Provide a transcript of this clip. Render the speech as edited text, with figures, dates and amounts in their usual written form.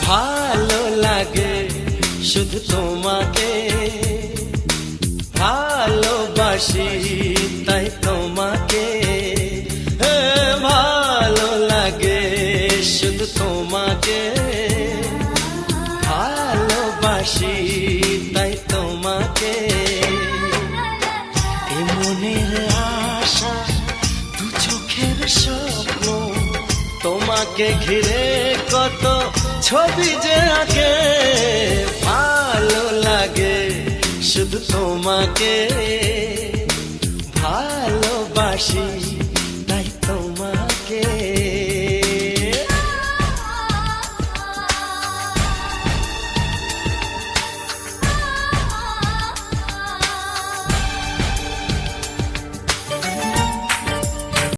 ভালো লাগে শুধু তোমাকে, ভালোবাসি তাই তোমাকে। ভালো লাগে শুধু তোমাকে, ভালোবাসি তাই তোমাকে। এ মনের আশা দু চোখের স্বপ্ন, তোমাকে ঘিরে কত ছবি যে আঁকে। ভালো লাগে শুধু তোমাকে, ভালোবাসি